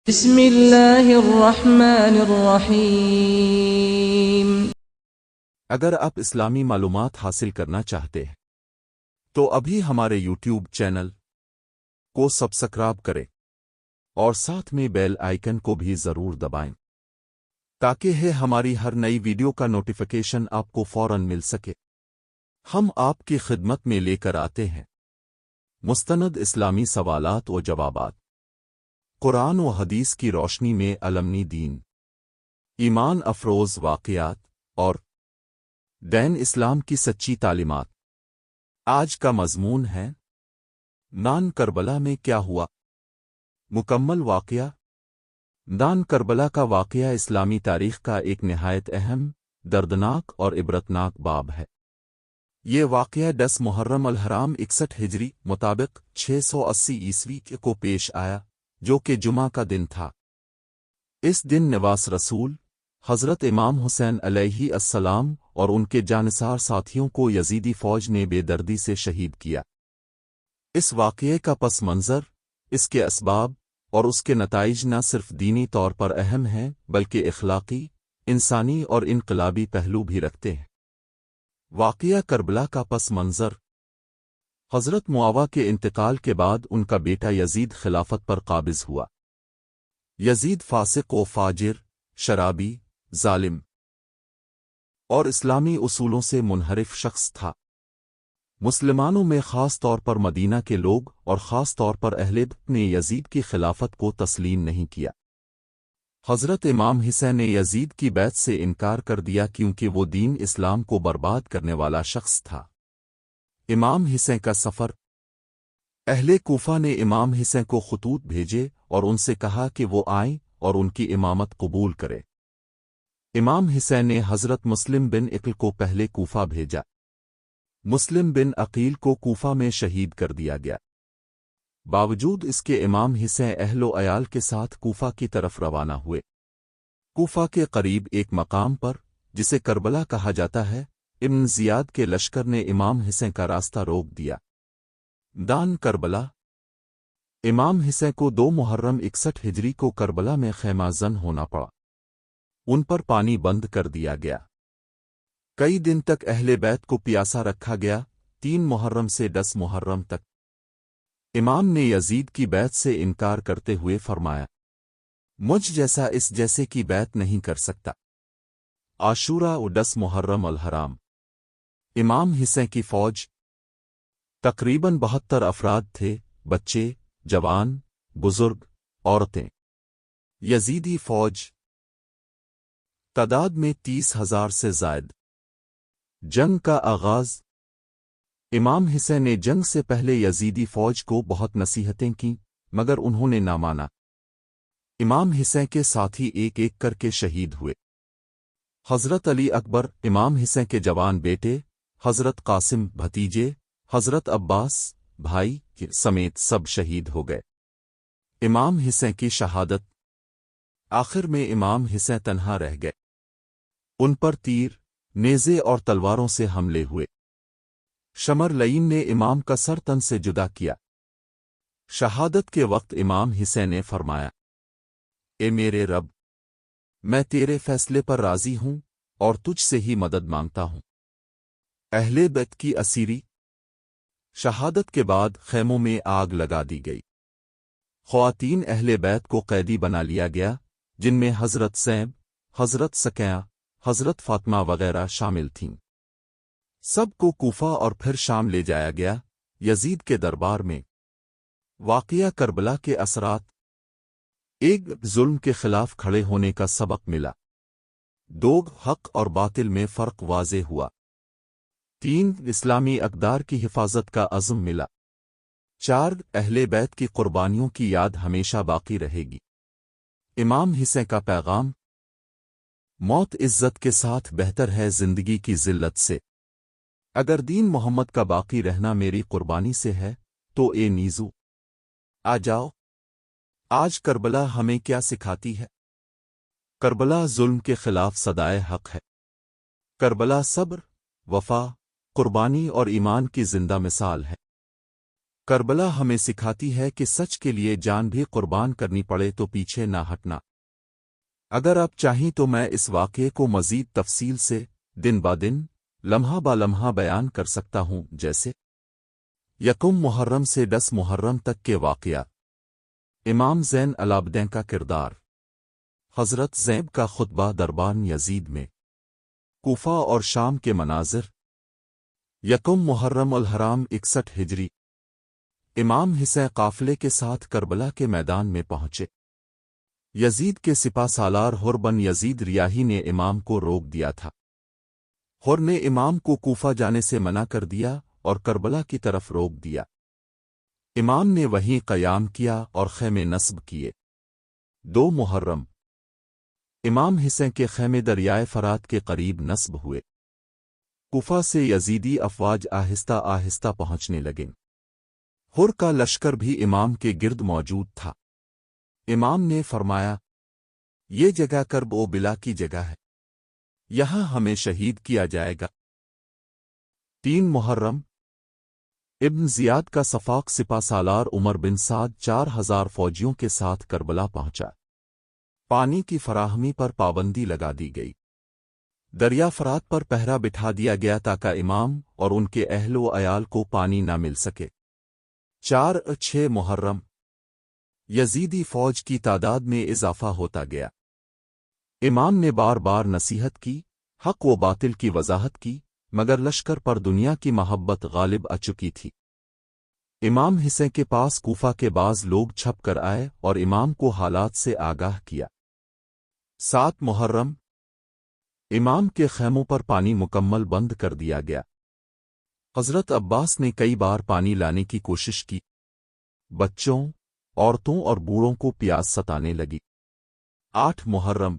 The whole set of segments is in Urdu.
بسم اللہ الرحمن الرحیم۔ اگر آپ اسلامی معلومات حاصل کرنا چاہتے ہیں تو ابھی ہمارے یوٹیوب چینل کو سبسکرائب کریں اور ساتھ میں بیل آئیکن کو بھی ضرور دبائیں تاکہ ہماری ہر نئی ویڈیو کا نوٹیفیکیشن آپ کو فوراً مل سکے۔ ہم آپ کی خدمت میں لے کر آتے ہیں مستند اسلامی سوالات و جوابات، قرآن و حدیث کی روشنی میں علمنی دین، ایمان افروز واقعات اور دین اسلام کی سچی تعلیمات۔ آج کا مضمون ہے نان کربلا میں کیا ہوا؟ مکمل واقعہ۔ نان کربلا کا واقعہ اسلامی تاریخ کا ایک نہایت اہم، دردناک اور عبرتناک باب ہے۔ یہ واقعہ 10 محرم الحرام 61 ہجری مطابق 680 عیسوی کو پیش آیا، جو کہ جمعہ کا دن تھا۔ اس دن نواس رسول حضرت امام حسین علیہ السلام اور ان کے جانثار ساتھیوں کو یزیدی فوج نے بے دردی سے شہید کیا۔ اس واقعے کا پس منظر، اس کے اسباب اور اس کے نتائج نہ صرف دینی طور پر اہم ہیں بلکہ اخلاقی، انسانی اور انقلابی پہلو بھی رکھتے ہیں۔ واقعہ کربلا کا پس منظر: حضرت معاویہ کے انتقال کے بعد ان کا بیٹا یزید خلافت پر قابض ہوا۔ یزید فاسق و فاجر، شرابی، ظالم اور اسلامی اصولوں سے منحرف شخص تھا۔ مسلمانوں میں خاص طور پر مدینہ کے لوگ اور خاص طور پر اہل بیت نے یزید کی خلافت کو تسلیم نہیں کیا۔ حضرت امام حسین نے یزید کی بیعت سے انکار کر دیا کیونکہ وہ دین اسلام کو برباد کرنے والا شخص تھا۔ امام حسین کا سفر: اہل کوفہ نے امام حسین کو خطوط بھیجے اور ان سے کہا کہ وہ آئیں اور ان کی امامت قبول کرے۔ امام حسین نے حضرت مسلم بن عقیل کو پہلے کوفہ بھیجا۔ مسلم بن عقیل کو کوفہ میں شہید کر دیا گیا۔ باوجود اس کے امام حسین اہل و عیال کے ساتھ کوفہ کی طرف روانہ ہوئے۔ کوفہ کے قریب ایک مقام پر جسے کربلا کہا جاتا ہے، ابن زیاد کے لشکر نے امام حسین کا راستہ روک دیا۔ دان کربلا: امام حسین کو 2 محرم 61 ہجری کو کربلا میں خیمہ زن ہونا پڑا۔ ان پر پانی بند کر دیا گیا۔ کئی دن تک اہل بیت کو پیاسا رکھا گیا، 3 محرم سے 10 محرم تک۔ امام نے یزید کی بیعت سے انکار کرتے ہوئے فرمایا، مجھ جیسا اس جیسے کی بیعت نہیں کر سکتا۔ عاشوراء و 10 محرم الحرام: امام حسین کی فوج تقریباً 72 افراد تھے، بچے، جوان، بزرگ، عورتیں۔ یزیدی فوج تعداد میں 30,000 سے زائد۔ جنگ کا آغاز: امام حسین نے جنگ سے پہلے یزیدی فوج کو بہت نصیحتیں کیں مگر انہوں نے نہ مانا۔ امام حسین کے ساتھی ایک ایک کر کے شہید ہوئے۔ حضرت علی اکبر امام حسین کے جوان بیٹے، حضرت قاسم بھتیجے، حضرت عباس بھائی سمیت سب شہید ہو گئے۔ امام حسین کی شہادت: آخر میں امام حسین تنہا رہ گئے۔ ان پر تیر، نیزے اور تلواروں سے حملے ہوئے۔ شمر لعین نے امام کا سر تن سے جدا کیا۔ شہادت کے وقت امام حسین نے فرمایا، اے میرے رب، میں تیرے فیصلے پر راضی ہوں اور تجھ سے ہی مدد مانگتا ہوں۔ اہل بیت کی اسیری: شہادت کے بعد خیموں میں آگ لگا دی گئی۔ خواتین اہل بیت کو قیدی بنا لیا گیا، جن میں حضرت زینب، حضرت سکینہ، حضرت فاطمہ وغیرہ شامل تھیں۔ سب کو کوفہ اور پھر شام لے جایا گیا، یزید کے دربار میں۔ واقعہ کربلا کے اثرات: ایک، ظلم کے خلاف کھڑے ہونے کا سبق ملا۔ 2، حق اور باطل میں فرق واضح ہوا۔ 3، اسلامی اقدار کی حفاظت کا عزم ملا۔ 4، اہل بیت کی قربانیوں کی یاد ہمیشہ باقی رہے گی۔ امام حسین کا پیغام: موت عزت کے ساتھ بہتر ہے زندگی کی ذلت سے۔ اگر دین محمد کا باقی رہنا میری قربانی سے ہے تو اے نیزو، آ جاؤ۔ آج کربلا ہمیں کیا سکھاتی ہے؟ کربلا ظلم کے خلاف صدائے حق ہے۔ کربلا صبر، وفا، قربانی اور ایمان کی زندہ مثال ہے۔ کربلا ہمیں سکھاتی ہے کہ سچ کے لیے جان بھی قربان کرنی پڑے تو پیچھے نہ ہٹنا۔ اگر آپ چاہیں تو میں اس واقعے کو مزید تفصیل سے دن با دن، لمحہ با لمحہ بیان کر سکتا ہوں، جیسے یکم محرم سے 10 محرم تک کے واقعات، امام زین العابدین کا کردار، حضرت زینب کا خطبہ دربان یزید میں، کوفہ اور شام کے مناظر۔ یکم محرم الحرام 61 ہجری، امام حسین قافلے کے ساتھ کربلا کے میدان میں پہنچے۔ یزید کے سپہ سالار حر بن یزید ریاحی نے امام کو روک دیا تھا۔ حر نے امام کو کوفہ جانے سے منع کر دیا اور کربلا کی طرف روک دیا۔ امام نے وہیں قیام کیا اور خیمے نصب کیے۔ 2 محرم، امام حسین کے خیمے دریائے فرات کے قریب نصب ہوئے۔ کوفہ سے یزیدی افواج آہستہ آہستہ پہنچنے لگیں۔ حر کا لشکر بھی امام کے گرد موجود تھا۔ امام نے فرمایا، یہ جگہ کرب و بلا کی جگہ ہے، یہاں ہمیں شہید کیا جائے گا۔ 3 محرم، ابن زیاد کا صفاق سپہ سالار عمر بن سعد 4000 فوجیوں کے ساتھ کربلا پہنچا۔ پانی کی فراہمی پر پابندی لگا دی گئی۔ دریا فرات پر پہرا بٹھا دیا گیا تاکہ امام اور ان کے اہل و عیال کو پانی نہ مل سکے۔ 4-6 محرم، یزیدی فوج کی تعداد میں اضافہ ہوتا گیا۔ امام نے بار بار نصیحت کی، حق و باطل کی وضاحت کی، مگر لشکر پر دنیا کی محبت غالب آ چکی تھی۔ امام حسین کے پاس کوفہ کے بعض لوگ چھپ کر آئے اور امام کو حالات سے آگاہ کیا۔ 7 محرم، امام کے خیموں پر پانی مکمل بند کر دیا گیا۔ حضرت عباس نے کئی بار پانی لانے کی کوشش کی۔ بچوں، عورتوں اور بوڑھوں کو پیاس ستانے لگی۔ 8 محرم،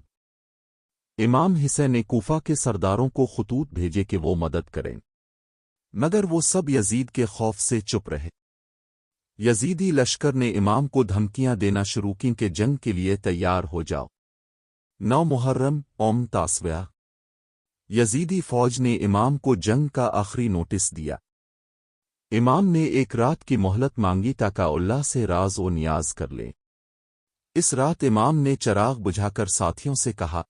امام حسین نے کوفہ کے سرداروں کو خطوط بھیجے کہ وہ مدد کریں، مگر وہ سب یزید کے خوف سے چپ رہے۔ یزیدی لشکر نے امام کو دھمکیاں دینا شروع کی کہ جنگ کے لیے تیار ہو جاؤ۔ 9 محرم، تاسوعہ، یزیدی فوج نے امام کو جنگ کا آخری نوٹس دیا۔ امام نے ایک رات کی مہلت مانگی تاکہ اللہ سے راز و نیاز کر لیں۔ اس رات امام نے چراغ بجھا کر ساتھیوں سے کہا،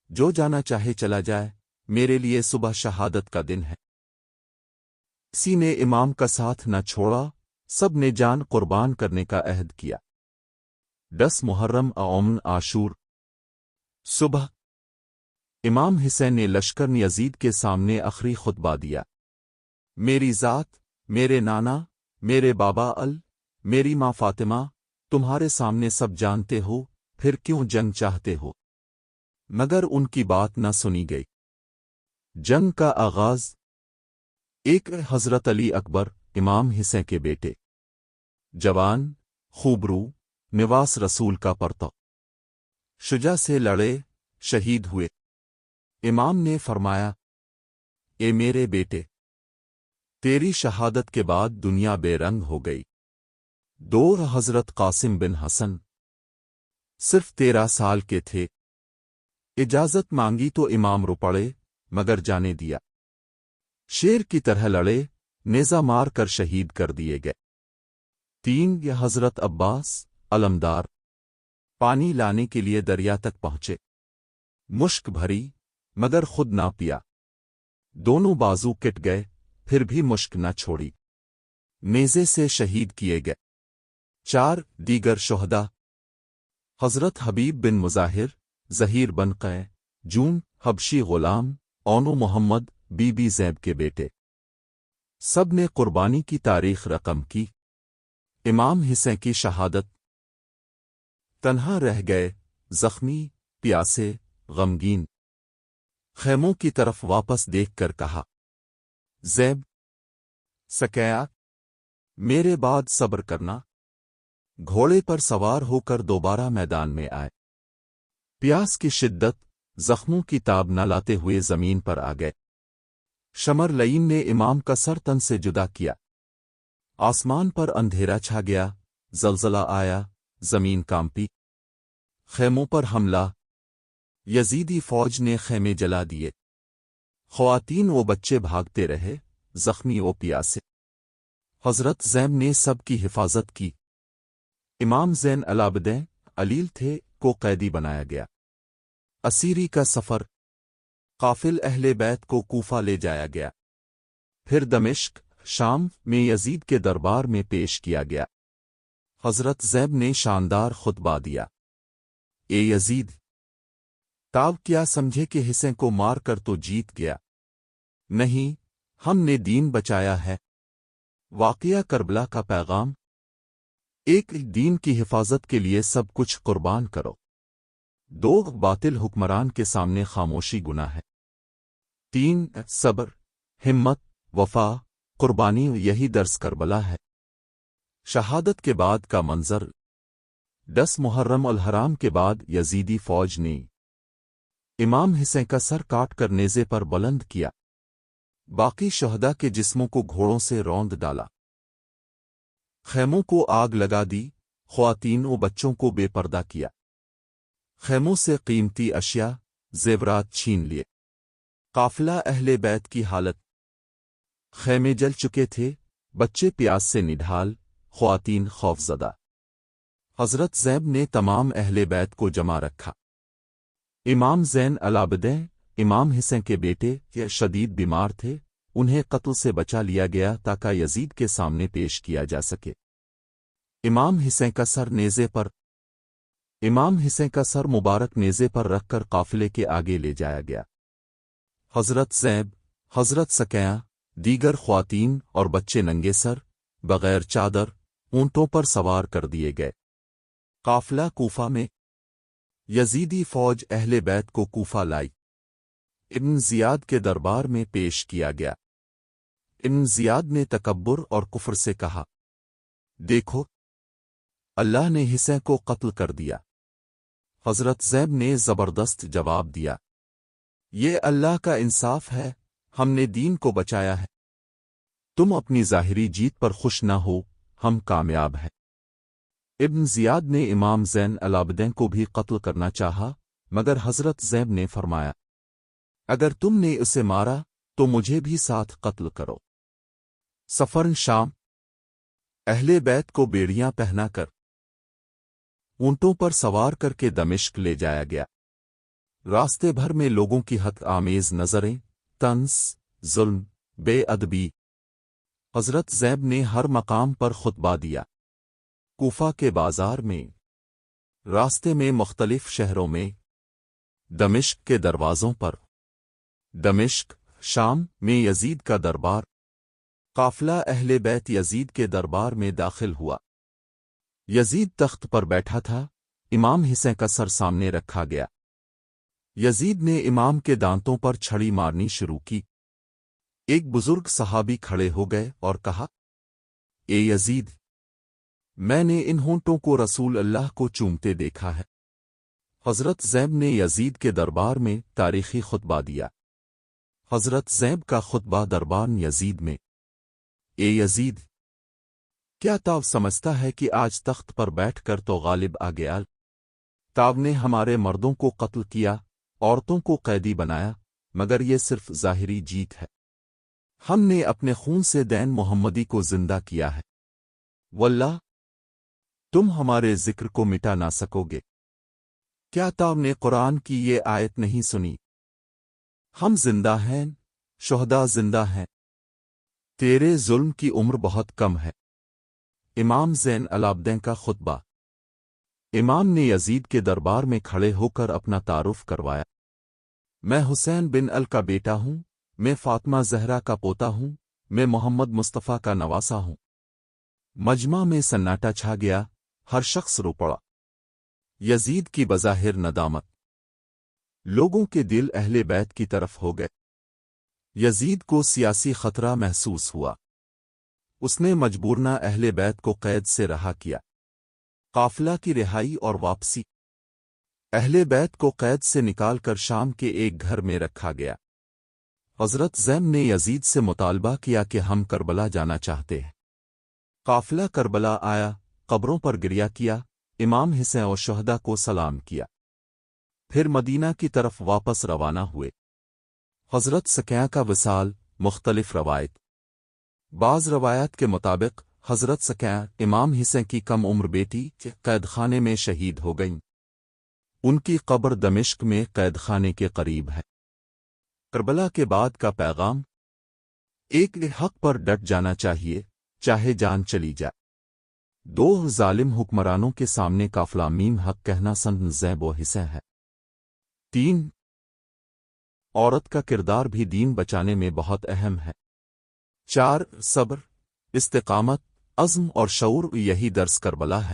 جو جانا چاہے چلا جائے، میرے لیے صبح شہادت کا دن ہے۔ کسی نے امام کا ساتھ نہ چھوڑا، سب نے جان قربان کرنے کا عہد کیا۔ 10 محرم، عاشور، صبح، امام حسین نے لشکر یزید کے سامنے آخری خطبہ دیا۔ میری ذات، میرے نانا، میرے بابا میری ماں فاطمہ، تمہارے سامنے سب جانتے ہو، پھر کیوں جنگ چاہتے ہو؟ مگر ان کی بات نہ سنی گئی۔ جنگ کا آغاز۔ ایک حضرت علی اکبر، امام حسین کے بیٹے، جوان، خوبرو، نواس رسول کا پرتو، شجاع سے لڑے، شہید ہوئے۔ امام نے فرمایا، اے میرے بیٹے، تیری شہادت کے بعد دنیا بے رنگ ہو گئی۔ دور حضرت قاسم بن حسن صرف 13 سال کے تھے۔ اجازت مانگی تو امام رو پڑے، مگر جانے دیا۔ شیر کی طرح لڑے، نیزہ مار کر شہید کر دیے گئے۔ 3 یہ حضرت عباس علمدار پانی لانے کے لیے دریا تک پہنچے، مشک بھری مگر خود نہ پیا، دونوں بازو کٹ گئے، پھر بھی مشک نہ چھوڑی، نیزے سے شہید کیے گئے۔ 4 دیگر شہداء، حضرت حبیب بن مظاہر، ظہیر بن قع، جون حبشی غلام، اونو محمد، بی بی زینب کے بیٹے، سب نے قربانی کی تاریخ رقم کی۔ امام حسین کی شہادت۔ تنہا رہ گئے، زخمی، پیاسے، غمگین، خیموں کی طرف واپس دیکھ کر کہا، زیب، سکیا، میرے بعد صبر کرنا۔ گھوڑے پر سوار ہو کر دوبارہ میدان میں آئے۔ پیاس کی شدت، زخموں کی تاب نہ لاتے ہوئے زمین پر آ گئے۔ شمر لئیم نے امام کا سر تن سے جدا کیا۔ آسمان پر اندھیرا چھا گیا، زلزلہ آیا، زمین کانپی۔ خیموں پر حملہ، یزیدی فوج نے خیمے جلا دیے۔ خواتین و بچے بھاگتے رہے، زخمی و پیاسے۔ حضرت زید نے سب کی حفاظت کی۔ امام زین العابدین علیل تھے کو قیدی بنایا گیا۔ اسیری کا سفر، قافل اہل بیت کو کوفہ لے جایا گیا، پھر دمشق شام میں یزید کے دربار میں پیش کیا گیا۔ حضرت زید نے شاندار خطبہ دیا۔ اے یزید، تاب کیا سمجھے کہ حسین کو مار کر تو جیت گیا؟ نہیں، ہم نے دین بچایا ہے۔ واقعہ کربلا کا پیغام، ایک دین کی حفاظت کے لیے سب کچھ قربان کرو۔ دو باطل حکمران کے سامنے خاموشی گناہ ہے۔ تین صبر، ہمت، وفا، قربانی، یہی درس کربلا ہے۔ شہادت کے بعد کا منظر، 10 محرم الحرام کے بعد یزیدی فوج نے امام حسین کا سر کاٹ کر نیزے پر بلند کیا، باقی شہداء کے جسموں کو گھوڑوں سے روند ڈالا، خیموں کو آگ لگا دی، خواتین و بچوں کو بے پردہ کیا، خیموں سے قیمتی اشیاء زیورات چھین لیے۔ قافلہ اہل بیت کی حالت، خیمے جل چکے تھے، بچے پیاس سے نڈھال، خواتین خوف زدہ۔ حضرت زید نے تمام اہل بیت کو جمع رکھا۔ امام زین العابدین امام حسین کے بیٹے یہ شدید بیمار تھے، انہیں قتل سے بچا لیا گیا تاکہ یزید کے سامنے پیش کیا جا سکے۔ امام حسین کا سر نیزے پر امام حسین کا سر مبارک نیزے پر رکھ کر قافلے کے آگے لے جایا گیا۔ حضرت زید، حضرت سکینہ، دیگر خواتین اور بچے ننگے سر بغیر چادر اونٹوں پر سوار کر دیے گئے۔ قافلہ کوفہ میں، یزیدی فوج اہل بیت کو کوفہ لائی، ابن زیاد کے دربار میں پیش کیا گیا۔ ابن زیاد نے تکبر اور کفر سے کہا، دیکھو، اللہ نے حسین کو قتل کر دیا۔ حضرت زید نے زبردست جواب دیا، یہ اللہ کا انصاف ہے، ہم نے دین کو بچایا ہے۔ تم اپنی ظاہری جیت پر خوش نہ ہو، ہم کامیاب ہیں۔ ابن زیاد نے امام زین العابدین کو بھی قتل کرنا چاہا، مگر حضرت زید نے فرمایا، اگر تم نے اسے مارا تو مجھے بھی ساتھ قتل کرو۔ سفر شام، اہل بیت کو بیڑیاں پہنا کر اونٹوں پر سوار کر کے دمشق لے جایا گیا۔ راستے بھر میں لوگوں کی حق آمیز نظریں، طنز، ظلم، بے ادبی۔ حضرت زید نے ہر مقام پر خطبہ دیا، کوفہ کے بازار میں، راستے میں، مختلف شہروں میں، دمشق کے دروازوں پر۔ دمشق شام میں یزید کا دربار، قافلہ اہل بیت یزید کے دربار میں داخل ہوا۔ یزید تخت پر بیٹھا تھا، امام حسین کا سر سامنے رکھا گیا۔ یزید نے امام کے دانتوں پر چھڑی مارنی شروع کی۔ ایک بزرگ صحابی کھڑے ہو گئے اور کہا، اے یزید، میں نے ان ہونٹوں کو رسول اللہ کو چومتے دیکھا ہے۔ حضرت زید نے یزید کے دربار میں تاریخی خطبہ دیا۔ حضرت زید کا خطبہ دربار یزید میں، اے یزید، کیا تاب سمجھتا ہے کہ آج تخت پر بیٹھ کر تو غالب آ گیا؟ تاب نے ہمارے مردوں کو قتل کیا، عورتوں کو قیدی بنایا، مگر یہ صرف ظاہری جیت ہے۔ ہم نے اپنے خون سے دین محمدی کو زندہ کیا ہے۔ واللہ تم ہمارے ذکر کو مٹا نہ سکو گے۔ کیا تاب نے قرآن کی یہ آیت نہیں سنی؟ ہم زندہ ہیں، شہداء زندہ ہیں، تیرے ظلم کی عمر بہت کم ہے۔ امام زین العابدین کا خطبہ، امام نے یزید کے دربار میں کھڑے ہو کر اپنا تعارف کروایا۔ میں حسین بن علی کا بیٹا ہوں، میں فاطمہ زہرا کا پوتا ہوں، میں محمد مصطفیٰ کا نواسا ہوں۔ مجمع میں سناٹا چھا گیا، ہر شخص رو پڑا۔ یزید کی بظاہر ندامت، لوگوں کے دل اہل بیت کی طرف ہو گئے۔ یزید کو سیاسی خطرہ محسوس ہوا، اس نے مجبورنہ اہل بیت کو قید سے رہا کیا۔ قافلہ کی رہائی اور واپسی، اہل بیت کو قید سے نکال کر شام کے ایک گھر میں رکھا گیا۔ حضرت زید نے یزید سے مطالبہ کیا کہ ہم کربلا جانا چاہتے ہیں۔ قافلہ کربلا آیا، قبروں پر گریہ کیا، امام حسین اور شہداء کو سلام کیا، پھر مدینہ کی طرف واپس روانہ ہوئے۔ حضرت سکینہ کا وصال، مختلف روایت۔ بعض روایات کے مطابق حضرت سکینہ امام حسین کی کم عمر بیٹی قید خانے میں شہید ہو گئیں۔ ان کی قبر دمشق میں قید خانے کے قریب ہے۔ کربلا کے بعد کا پیغام: ایک حق پر ڈٹ جانا چاہیے، چاہے جان چلی جائے۔ دو ظالم حکمرانوں کے سامنے قافلہ میم حق کہنا سن زیب و حسین ہے۔ 3 عورت کا کردار بھی دین بچانے میں بہت اہم ہے۔ 4 صبر، استقامت، عزم اور شعور، یہی درس کربلا ہے۔